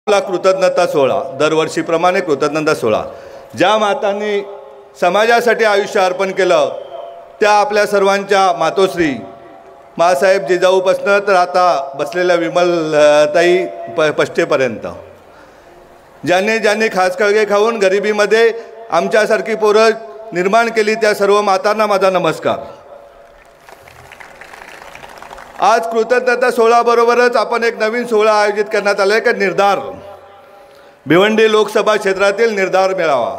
आपला कृतज्ञता सोहळा दरवर्षीप्रमाणे कृतज्ञता सोहळा ज्या मातांनी समाजासाठी आयुष्य अर्पण केलं त्या आपल्या सर्वांच्या मातोश्री मासाहेब जिजाऊपासनं तर आता बसलेल्या विमलताई पष्टेपर्यंत ज्यांनी ज्यांनी खास कळगे खाऊन गरिबीमध्ये आमच्यासारखी पोरं निर्माण केली त्या सर्व मातांना माझा नमस्कार। आज कृतज्ञता सोहळ्याबरोबरच आपण एक नवीन सोहळा आयोजित करण्यात आला आहे की निर्धार भिवंडी लोकसभा क्षेत्रातील निर्धार मेळावा।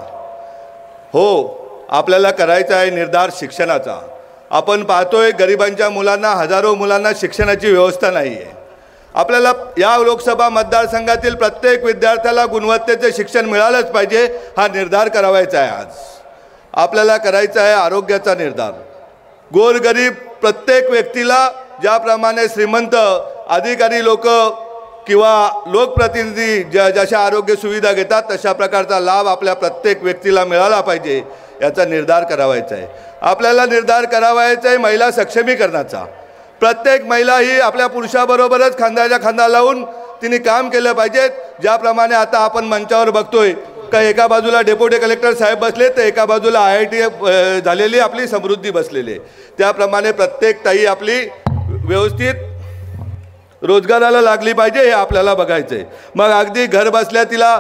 हो, आपल्याला करायचा आहे निर्धार शिक्षणाचा। आपण पाहतोय गरिबांच्या मुलांना हजारो मुलांना शिक्षणाची व्यवस्था नाही आहे। आपल्याला या लोकसभा मतदारसंघातील प्रत्येक विद्यार्थ्याला गुणवत्तेचे शिक्षण मिळालंच पाहिजे हा निर्धार करावायचा आहे। आज आपल्याला करायचा आहे आरोग्याचा निर्धार। गोरगरीब प्रत्येक व्यक्तीला ज्याप्रमाणे श्रीमंत अधिकारी लोक किंवा लोकप्रतिनिधी जशा आरोग्य सुविधा घेतात तशा प्रकारचा लाभ आपल्या प्रत्येक व्यक्तीला मिळाला पाहिजे याचा निर्धार करावायचा आहे। आपल्याला निर्धार करावायचा आहे महिला सक्षमीकरणाचा। प्रत्येक महिला ही आपल्या पुरुषाबरोबरच खांद्याच्या खांदा लावून तिने काम केलं पाहिजे। ज्याप्रमाणे आता आपण मंचावर बघतोय का एका बाजूला डेप्युटी कलेक्टर साहेब बसले तर एका बाजूला IIT झालेली आपली समृद्धी बसलेली आहे। त्याप्रमाणे प्रत्येक ताई आपली व्यवस्थित रोजगाराला लागली पाहिजे हे आपल्याला बघायचं आहे। मग अगदी घर बसल्या तिला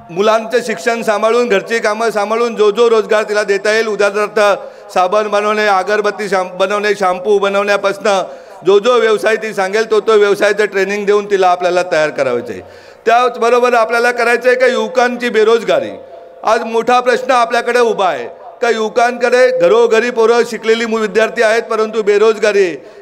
मुलांचं शिक्षण सांभाळून घरची कामं सांभाळून जो रोजगार तिला देता येईल उदाहरणार्थ साबण बनवणे अगरबत्ती बनवणे शॅम्पू बनवण्यापासून जो व्यवसाय ती सांगेल तो व्यवसायाचं ट्रेनिंग देऊन तिला आपल्याला तयार करायचं आहे। त्याचबरोबर आपल्याला करायचं आहे का युवकांची बेरोजगारी आज मोठा प्रश्न आपल्याकडे उभा आहे का युवकांकडे घरोघरी पोरं शिकलेली विद्यार्थी आहेत परंतु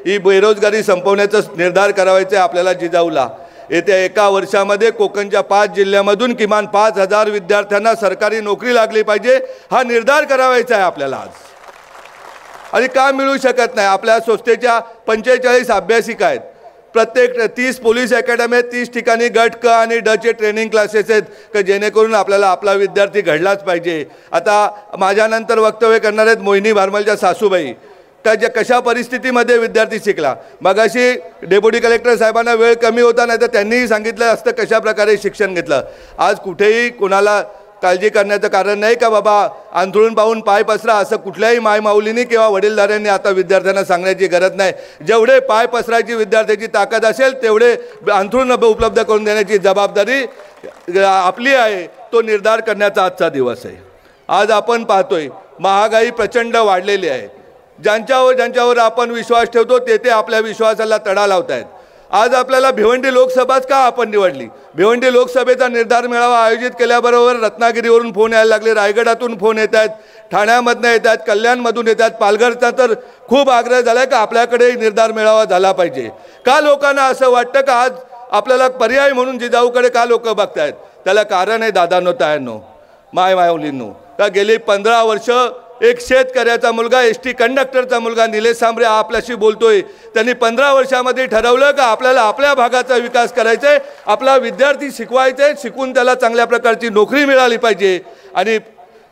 ही बेरोजगारी संपवण्याचा निर्धार करायचा आहे आपल्याला जिजाऊला। येत्या एका वर्षामध्ये कोकणच्या 5 जिल्ह्यामधून किमान 5000 विद्यार्थ्यांना सरकारी नोकरी लागली पाहिजे हा निर्धार करायचा आहे आपल्याला आज। आणि का मिळू शकत नाही आपल्या संस्थेच्या 45 अभ्यासिका आहेत। प्रत्येक 30 पोलीस अकॅडमी 30 ठिकाणी गट क आणि ड चे ट्रेनिंग क्लासेस आहेत की जेणेकरून आपल्याला आपला विद्यार्थी घडलाच पाहिजे। आता माझ्यानंतर वक्तव्य करणार आहेत मोहिनी भारमलच्या सासूबाई का ज्या कशा परिस्थितीमध्ये विद्यार्थी शिकला। मगाशी डेप्युटी कलेक्टर साहेबांना वेळ कमी होता नाही तर त्यांनीही सांगितलं असतं कशा प्रकारे शिक्षण घेतलं। आज कुठेही कोणाला काळजी करण्याचं कारण नाही का बाबा अंथरूण पाहून पाय पसरा असं कुठल्याही मायमाऊलींनी किंवा वडीलधाऱ्यांनी आता विद्यार्थ्यांना सांगण्याची गरज नाही। जेवढे पाय पसरायची विद्यार्थ्याची ताकद असेल तेवढे अंथरूण उपलब्ध करून देण्याची जबाबदारी आपली आहे। तो निर्धार करण्याचा आजचा दिवस आहे। आज आपण पाहतोय महागाई प्रचंड वाढलेली आहे। ज्यांच्यावर आपण विश्वास ठेवतो ते आपल्या विश्वासाला तडा लावत आहेत। आज आपल्याला भिवंडी लोकसभाच का आपण निवडली। भिवंडी लोकसभेचा निर्धार मेळावा आयोजित केल्याबरोबर रत्नागिरीवरून फोन यायला लागले रायगडातून फोन येत आहेत ठाण्यामधून येत आहेत कल्याणमधून येत आहेत पालघरचा तर खूप आग्रह झाला आहे का आपल्याकडे निर्धार मेळावा झाला पाहिजे। का लोकांना असं वाटतं का आज आपल्याला पर्याय म्हणून जिजाऊकडे का लोक बघतायत त्याला कारण आहे दादांनो तायांनो मायमाऊलींनो का गेली 15 वर्ष एक शेतकऱ्याचा मुलगा ST कंडक्टरचा मुलगा निलेश सांबरे आपल्याशी बोलतोय त्यांनी 15 वर्षामध्ये ठरवलं का आपल्याला आपल्या भागाचा विकास करायचा आहे आपला विद्यार्थी शिकवायचा आहे शिकून त्याला चांगल्या प्रकारची नोकरी मिळाली पाहिजे। आणि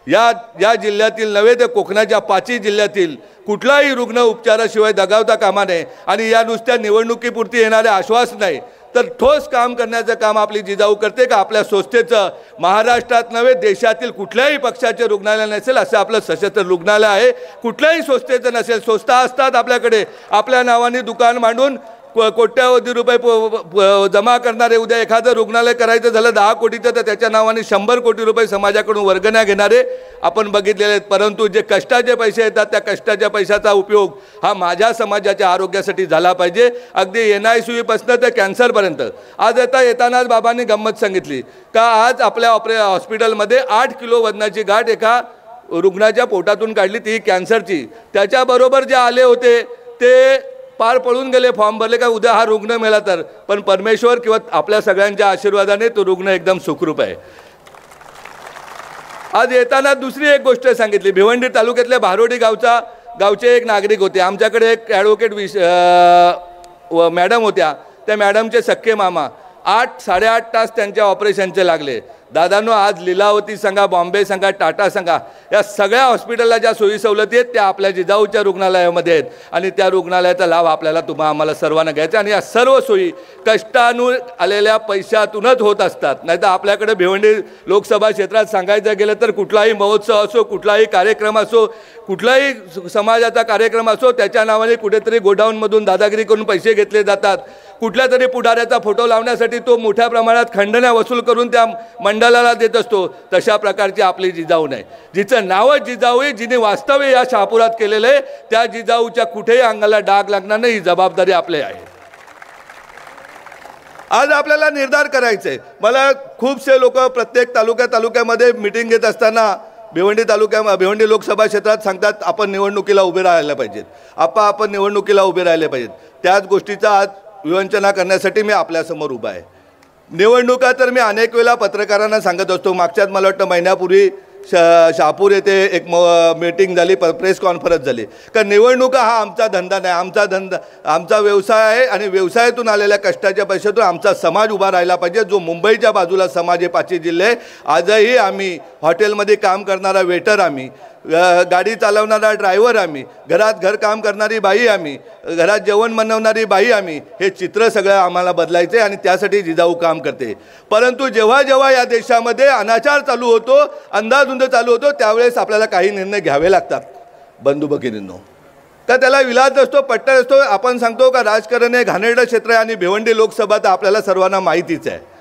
या जिल्ह्यातील नव्हे तर कोकणाच्या 5 जिल्ह्यातील कुठलाही रुग्ण उपचाराशिवाय दगावता कामा नये आणि या नुसत्या निवडणुकीपुरती येणारे आश्वासन नाही तर ठोस काम करण्याचं काम आपली जिजाऊ करते का आपल्या संस्थेचं महाराष्ट्रात नव्हे देशातील कुठल्याही पक्षाचे रुग्णालय नसेल असं आपलं सशस्त्र रुग्णालय आहे। कुठल्याही संस्थेचं नसेल संस्था असतात आपल्याकडे आपल्या नावाने दुकान मांडून कोट्यावधी रुपये जमा करणारे उद्या एखादं रुग्णालय करायचं झालं 10 कोटीचं तर त्याच्या नावाने 100 कोटी रुपये समाजाकडून वर्गण्या घेणारे आपण बघितलेले आहेत। परंतु जे कष्टाचे पैसे येतात त्या कष्टाच्या पैशाचा उपयोग हा माझ्या समाजाच्या आरोग्यासाठी झाला पाहिजे। अगदी NICU पासून तर कॅन्सरपर्यंत आज येतानाच बाबांनी गंमत सांगितली का आज आपल्या हॉस्पिटलमध्ये 8 किलो वजनाची गाठ एका रुग्णाच्या पोटातून काढली ती कॅन्सरची। त्याच्याबरोबर जे आले होते ते पार पळून गेले फॉर्म भरले का उद्या हा रुग्ण मिळाला तर पण परमेश्वर किंवा आपल्या सगळ्यांच्या आशीर्वादाने तो रुग्ण एकदम सुखरूप आहे। आज येताना दुसरी एक गोष्ट सांगितली भिवंडी तालुक्यातल्या भारोडी गावचे एक नागरिक होते आमच्याकडे एक ॲडव्होकेट मॅडम होत्या त्या मॅडमचे सख्खे मामा 8-8.5 तास त्यांच्या ऑपरेशनचे लागले. दादांनो, आज लीलावती सांगा, बॉम्बे सांगा, टाटा सांगा, या सगळ्या हॉस्पिटलला ज्या सोयी सवलती आहेत त्या आपल्या जिजाऊच्या रुग्णालयामध्ये आहेत आणि त्या रुग्णालयाचा लाभ आपल्याला आम्हाला सर्वांना घ्यायचा. आणि या सर्व सोयी कष्टानं आलेल्या पैशातूनच होत असतात. नाही तर आपल्याकडे भिवंडी लोकसभा क्षेत्रात सांगायचं गेलं तर कुठलाही महोत्सव असो, कुठलाही कार्यक्रम असो, कुठलाही समाजाचा कार्यक्रम असो, त्याच्या नावाने कुठेतरी गोडाऊनमधून दादागिरी करून पैसे घेतले जातात. कुठल्या तरी पुढाऱ्याचा फोटो लावण्यासाठी तो मोठ्या प्रमाणात खंडण्या वसूल करून त्या मंडळाला देत असतो. तशा प्रकारची आपली जिजाऊ नाही. जिचं नावच जिजाऊ आहे, जिने वास्तव्य या शहापुरात केलेलं आहे, त्या जिजाऊच्या कुठेही अंगाला डाग लागणार नाही. ही जबाबदारी आपली आहे. आज आपल्याला निर्धार करायचा आहे. मला खूपसे लोक प्रत्येक तालुक्यामध्ये मीटिंग घेत असताना भिवंडी लोकसभा क्षेत्रात सांगतात, आपण निवडणुकीला उभे राहायला पाहिजेत, आपण निवडणुकीला उभे राहिले पाहिजेत. त्याच गोष्टीचा आज विवंचना करण्यासाठी मी आपल्यासमोर उभा आहे. निवडणुका तर मी अनेक वेळा पत्रकारांना सांगत असतो. मागच्याच मला वाटतं महिन्यापूर्वी शहापूर येथे एक मीटिंग झाली, प्रेस कॉन्फरन्स झाली. कारण निवडणुका हा आमचा धंदा नाही, आमचा व्यवसाय आहे आणि व्यवसायातून आलेल्या कष्टाच्या पैशातून आमचा समाज उभा राहिला पाहिजे. जो मुंबईच्या बाजूला समाज आहे, 5 जिल्हे, आजही आम्ही हॉटेलमध्ये काम करणारा वेटर, आम्ही गाडी चालवणारा ड्रायव्हर, आम्ही घरात घरकाम करणारी बाई, आम्ही घरात जेवण बनवणारी बाई, आम्ही हे चित्र सगळं आम्हाला बदलायचं आहे आणि त्यासाठी जिजाऊ काम करते. परंतु जेव्हा जेव्हा या देशामध्ये अनाचार चालू होतो, अंधाधुंद चालू होतो, त्यावेळेस आपल्याला काही निर्णय घ्यावे लागतात बंधू भगिनींनो. तर त्याला विलाज असतो, पट्टा असतो. आपण सांगतो का राजकारण हे घाणेरडं क्षेत्र आहे आणि भिवंडी लोकसभा तर आपल्याला सर्वांना माहितीच आहे.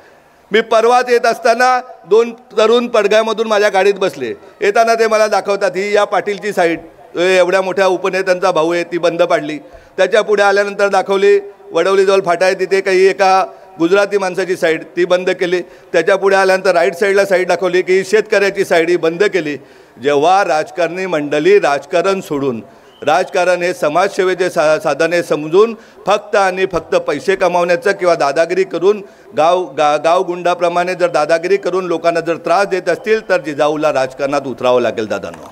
मी परवाच येत असताना 2 तरुण पडघ्यामधून माझ्या गाडीत बसले. येताना ते मला दाखवतात, ही या पाटीलची साईड, एवढ्या मोठ्या उपनेत्यांचा भाऊ आहे, ती बंद पाडली. त्याच्या पुढे आल्यानंतर दाखवली वडवलीजवळ फाटा आहे, तिथे काही एका गुजराती माणसाची साईड, ती बंद केली. त्याच्या पुढे आल्यानंतर राईट साईडला साईड दाखवली की शेतकऱ्याची साईड, ही बंद केली. जेव्हा राजकारणी मंडळी राजकारण सोडून, राजकारण हे समाजसेवेचे साधन हे समजून फक्त आणि फक्त पैसे कमावण्याचं किंवा दादागिरी करून गाव गुंडाप्रमाणे जर दादागिरी करून लोकांना जर त्रास देत असतील तर जिजाऊला राजकारणात उतरावं लागेल. दादांनो,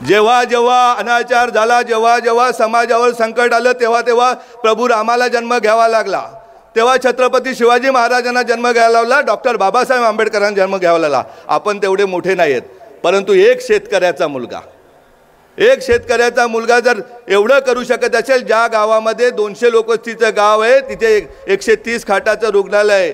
जेव्हा जेव्हा अनाचार झाला, जेव्हा जेव्हा समाजावर संकट आलं, तेव्हा प्रभू रामाला जन्म घ्यावा लागला. तेव्हा छत्रपती शिवाजी महाराजांना जन्म घ्यायला लावला, डॉक्टर बाबासाहेब आंबेडकरांना जन्म घ्यावा लागला. आपण तेवढे मोठे नाही आहेत, परंतु एक शेतकऱ्याचा मुलगा जर एवढं करू शकत असेल, ज्या गावामध्ये 200 लोकवस्तीचं गाव आहे, तिथे 130 खाटाचं रुग्णालय,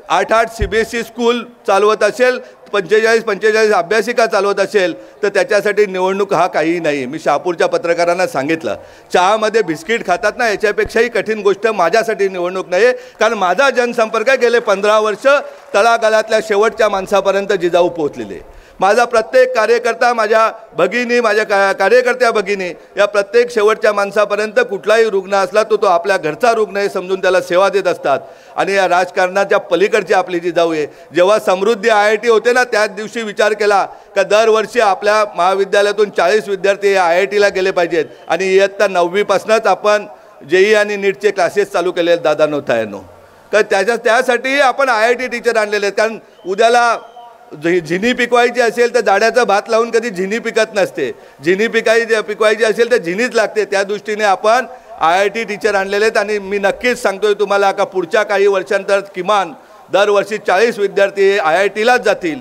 8 CBSE स्कूल चालवत असेल, 45 अभ्यासिका चालवत असेल, तर त्याच्यासाठी निवडणूक हा काही नाही. मी शहापूरच्या पत्रकारांना सांगितलं, चहामध्ये बिस्किट खातात ना, याच्यापेक्षाही कठीण गोष्ट माझ्यासाठी निवडणूक नाही. कारण माझा जनसंपर्क गेले 15 वर्ष तळागाळातल्या शेवटच्या माणसापर्यंत जिजाऊ पोहोचलेले. माझा प्रत्येक कार्यकर्ता, माझ्या भगिनी, माझ्या कार्यकर्त्या भगिनी, या प्रत्येक शेवटच्या माणसापर्यंत कुठलाही रुग्ण असला तो आपल्या घरचा रुग्ण आहे समजून त्याला सेवा देत असतात. आणि या राजकारणाच्या पलीकडची आपली जिजाऊ आहे. जेव्हा समृद्धी IIT होते ना, त्याच दिवशी विचार केला का दरवर्षी आपल्या महाविद्यालयातून 40 विद्यार्थी IITला गेले पाहिजेत आणि इयत्ता 9वी पासूनच आपण JEE आणि नीटचे क्लासेस चालू केले आहेत. दादांनो, तायांनो, तर त्यासाठी आपण IIT टीचर आणलेले आहेत. कारण उद्याला झिनी पिकवायची असेल तर जाड्याचा भात लावून कधी झिनी पिकत नसते. झिनी पिकवायची असेल तर झिनीच लागते. त्या दृष्टीने आपण IIT टीचर आणलेले आहेत. आणि मी नक्कीच सांगतोय तुम्हाला का पुढच्या काही वर्षांतर किमान दरवर्षी 40 विद्यार्थी IITलाच जातील,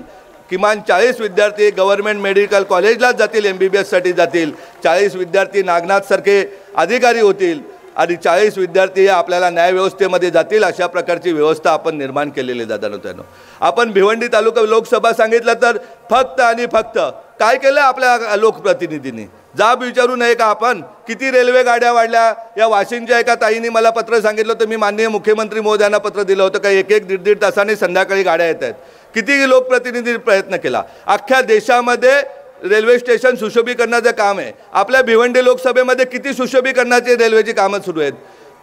किमान 40 विद्यार्थी गव्हर्नमेंट मेडिकल कॉलेजलाच जातील, MBBSसाठी जातील, 40 विद्यार्थी नागनाथसारखे अधिकारी होतील आणि 40 विद्यार्थी आपल्याला न्यायव्यवस्थेमध्ये जातील. अशा प्रकारची व्यवस्था आपण निर्माण केलेली आहे. दादांनो, आपण भिवंडी तालुका लोकसभा सांगितलं तर फक्त आणि फक्त काय केलं आपल्या लोकप्रतिनिधींनी? जाब विचारू नये का आपण? किती रेल्वे गाड्या वाढल्या? या वाशिमच्या एका ताईंनी मला पत्र सांगितलं होतं, मी माननीय मुख्यमंत्री महोदयांना पत्र दिलं होतं का 1-1, 1.5 तासाने संध्याकाळी गाड्या येत आहेत. किती लोकप्रतिनिधी प्रयत्न केला. अख्ख्या देशामध्ये रेल्वे स्टेशन सुशोभीकरणाचं काम आहे. आपल्या भिवंडी लोकसभेमध्ये किती सुशोभीकरणाची रेल्वेची कामं सुरू आहेत.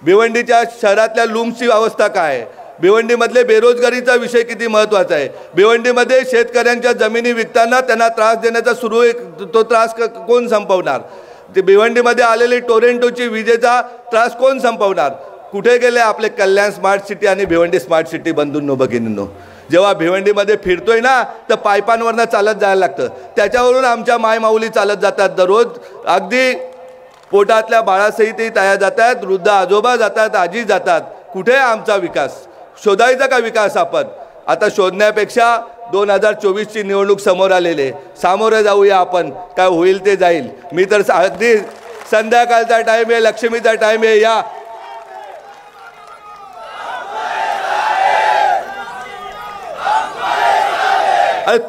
भिवंडीच्या शहरातल्या लूम्सची अवस्था काय आहे, भिवंडीमधले बेरोजगारीचा विषय किती महत्त्वाचा आहे, भिवंडीमध्ये शेतकऱ्यांच्या जमिनी विकताना त्यांना त्रास देण्याचा सुरू आहे, तो त्रास कोण संपवणार? ते भिवंडीमध्ये आलेली टोरेंटोची विजेचा त्रास कोण संपवणार? कुठे गेले आपले कल्याण स्मार्ट सिटी आणि भिवंडी स्मार्ट सिटी? बंधूंनो, भगिनींनो, जेव्हा भिवंडीमध्ये फिरतोय ना तर पायपांवरनं चालत जायला लागतं. त्याच्यावरून आमच्या मायमाऊली चालत जातात दररोज. अगदी पोटातल्या बाळासहितही ताया जात आहेत, वृद्ध आजोबा जातात, आजी जातात. कुठे आहे आमचा विकास? शोधायचा का विकास आपण? आता शोधण्यापेक्षा 2024ची निवडणूक समोर आलेले, सामोरं जाऊया आपण. काय होईल ते जाईल. मी तर अगदी संध्याकाळचा टाईम आहे, लक्ष्मीचा टाईम आहे. या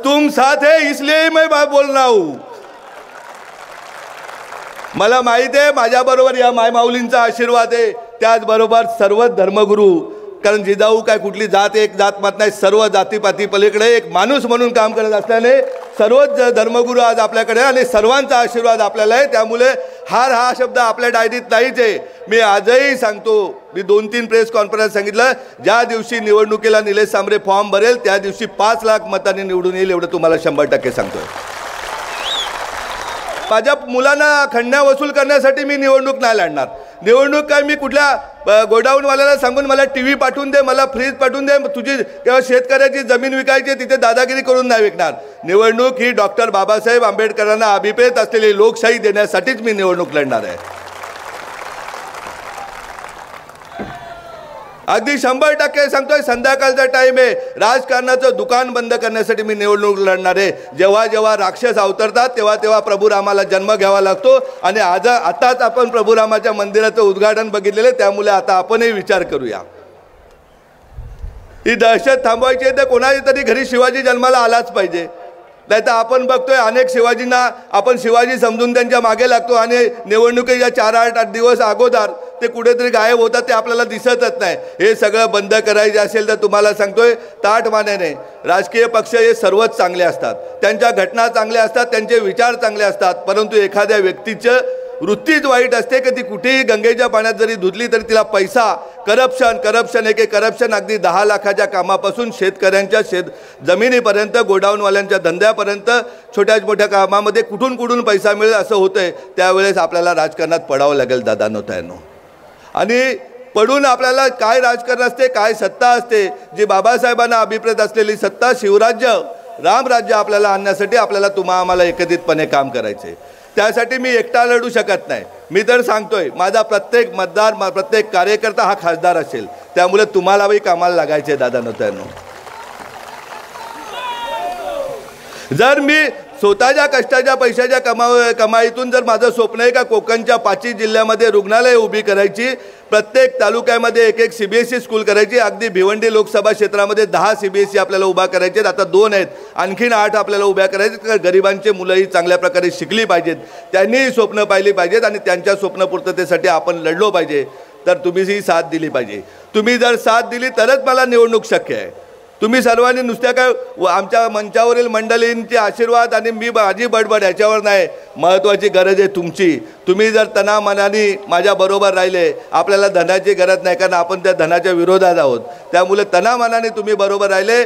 तुम साथ है इसलिए मैं बोल रहा हूं. मला माहिती आहे माझ्याबरोबर या मायमाऊलींचा आशीर्वाद आहे, त्याचबरोबर सर्व धर्मगुरू. कारण जिजाऊ काय कुठली जात एक जात मत नाही, सर्व जातीपाती पलीकडे एक माणूस म्हणून काम करत असल्याने सर्वच धर्मगुरू आज आपल्याकडे आणि सर्वांचा आशीर्वाद आपल्याला आहे. त्यामुळे हा शब्द आपल्या डायरीत नाहीच आहे. मी आजही सांगतो, मी 2-3 प्रेस कॉन्फरन्स सांगितलं, ज्या दिवशी निवडणुकीला निलेश सांबरे फॉर्म भरेल त्या दिवशी 5 लाख मतांनी निवडून येईल, एवढं तुम्हाला 100% सांगतोय. माझ्या मुलांना खंडण्या वसूल करण्यासाठी मी निवडणूक नाही लढणार. निवडणूक काय मी कुठल्या गोडाऊनवाल्याला सांगून मला टी व्ही पाठवून दे, मला फ्रीज पाठवून दे, तुझी किंवा शेतकऱ्याची जमीन विकायची तिथे दादागिरी करून नाही विकणार. निवडणूक ही डॉक्टर बाबासाहेब आंबेडकरांना अभिप्रेत असलेली लोकशाही देण्यासाठीच मी निवडणूक लढणार आहे. अगदी 100% सांगतोय. संध्याकाळचा टाईम आहे. राजकारणाचं दुकान बंद करण्यासाठी मी निवडणूक लढणार आहे. जेव्हा जेव्हा राक्षस अवतरतात तेव्हा तेव्हा प्रभू रामाला जन्म घ्यावा लागतो. आणि आताच आपण प्रभू रामाच्या मंदिराचं उद्घाटन बघितलेलं, त्यामुळे आता आपणही विचार करूया. ही दहशत थांबवायची आहे तर कोणाच्या तरी घरी शिवाजी जन्माला आलाच पाहिजे. नाही तर आपण बघतोय अनेक शिवाजींना आपण शिवाजी समजून त्यांच्या मागे लागतो आणि निवडणुकीच्या 4-8 दिवस अगोदर ते कुठेतरी गायब होतात, ते आपल्याला दिसतच नाही. हे सगळं बंद करायचे असेल तर तुम्हाला सांगतोय ताठ मानेने. राजकीय पक्ष हे सर्वच चांगले असतात, त्यांच्या घटना चांगल्या असतात, त्यांचे विचार चांगले असतात, परंतु एखाद्या व्यक्तीचं वृत्तीच वाईट असते की ती कुठेही गंगेच्या पाण्यात जरी धुतली तरी तिला पैसा, करप्शन एक करप्शन अगदी 10 लाखाच्या कामापासून शेतकऱ्यांच्या जमिनीपर्यंत, गोडाऊनवाल्यांच्या धंद्यापर्यंत, छोट्या मोठ्या कामामध्ये कुठून पैसा मिळेल असं होतंय. त्यावेळेस आपल्याला राजकारणात पडावं लागेल दादांनो ताईंनो. आणि पडून आपल्याला काय राजकारण असते, काय सत्ता असते, जी बाबासाहेबांना अभिप्रेत असलेली सत्ता, शिवराज्य, रामराज्य आपल्याला आणण्यासाठी आपल्याला आम्हाला एकत्रितपणे काम करायचे. त्यासाठी मी एकटा लढू शकत नाही. मी तर सांगतोय माझा प्रत्येक मतदार, प्रत्येक कार्यकर्ता हा खासदार असेल. त्यामुळे तुम्हालाही कामाला लागायचे दादांनो ताईंनो. जर मी स्वतःच्या कष्टाच्या पैशाच्या कमाईतून जर माझं स्वप्न आहे का कोकणच्या 5 जिल्ह्यामध्ये रुग्णालय उभी करायची, प्रत्येक तालुक्यामध्ये एक CBSE स्कूल करायची, अगदी भिवंडी लोकसभा क्षेत्रामध्ये 10 CBSE आपल्याला उभा करायचे, आता 2 आहेत, आणखीन 8 आपल्याला उभ्या करायचे. गरिबांचे मुलंही चांगल्या प्रकारे शिकली पाहिजेत, त्यांनीही स्वप्न पाहिली पाहिजेत आणि त्यांच्या स्वप्नपूर्ततेसाठी आपण लढलो पाहिजे. तर तुम्हीही साथ दिली पाहिजे. तुम्ही जर साथ दिली तरच मला निवडणूक शक्य आहे. तुम्ही सर्वांनी नुसत्या काय आमच्या मंचावरील मंडळींचे आशीर्वाद आणि मी माझी बडबड याच्यावर नाही, महत्त्वाची गरज आहे तुमची. तुम्ही जर तनामनाने माझ्याबरोबर राहिले, आपल्याला धनाची गरज नाही कारण आपण त्या धनाच्या विरोधात आहोत. त्यामुळे तनामनाने तुम्ही बरोबर राहिले,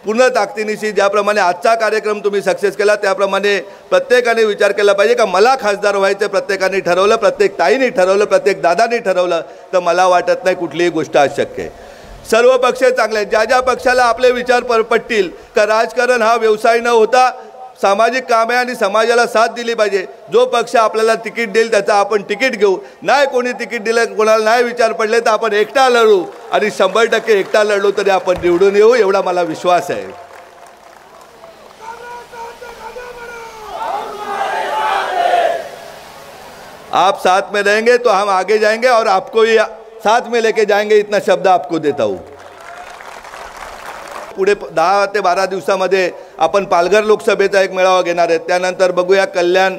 पूर्ण ताकदीनिशी ज्याप्रमाणे आजचा कार्यक्रम तुम्ही सक्सेस केला त्याप्रमाणे प्रत्येकाने विचार केला पाहिजे का मला खासदार व्हायचं. प्रत्येकाने ठरवलं, प्रत्येक ताईने ठरवलं, प्रत्येक दादाने ठरवलं, तर मला वाटत नाही कुठलीही गोष्ट अशक्य आहे. सर्व पक्ष चांगले आहेत. ज्या पक्षाला आपले विचार पटतील का राजकारण हा व्यवसाय न होता सामाजिक काम आहे आणि समाजाला साथ दिली पाहिजे, जो पक्ष आपल्याला तिकीट देईल त्याचा आपण तिकीट घेऊ. नाही कोणी तिकीट दिलं, कोणाला नाही विचार पडले तर आपण एकटा लढू आणि 100% एकटा लढलो तरी आपण निवडून येऊ, एवढा मला विश्वास आहे. आप साथ में रहेंगे तो हम आगे जाएंगे और आपको ही साथ में लेके जाएंगे, इतना शब्द आपको देता हूँ. पुढे 10 ते 12 दिवसामध्ये आपण पालघर लोकसभेचा एक मेळावा घेणार आहेत. त्यानंतर बघूया कल्याण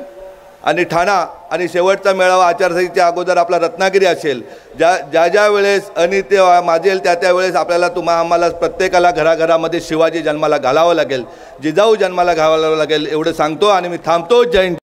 आणि ठाणा आणि शेवटचा मेळावा आचारसंहितेच्या अगोदर आपला रत्नागिरी असेल. ज्या वेळेस अनित्य माजेल त्या वेळेस आपल्याला आम्हाला प्रत्येकाला घराघरामध्ये शिवाजी जन्माला घालावं लागेल, जिजाऊ जन्माला घालावं लागेल, एवढं सांगतो आणि मी थांबतो. जय हिंद.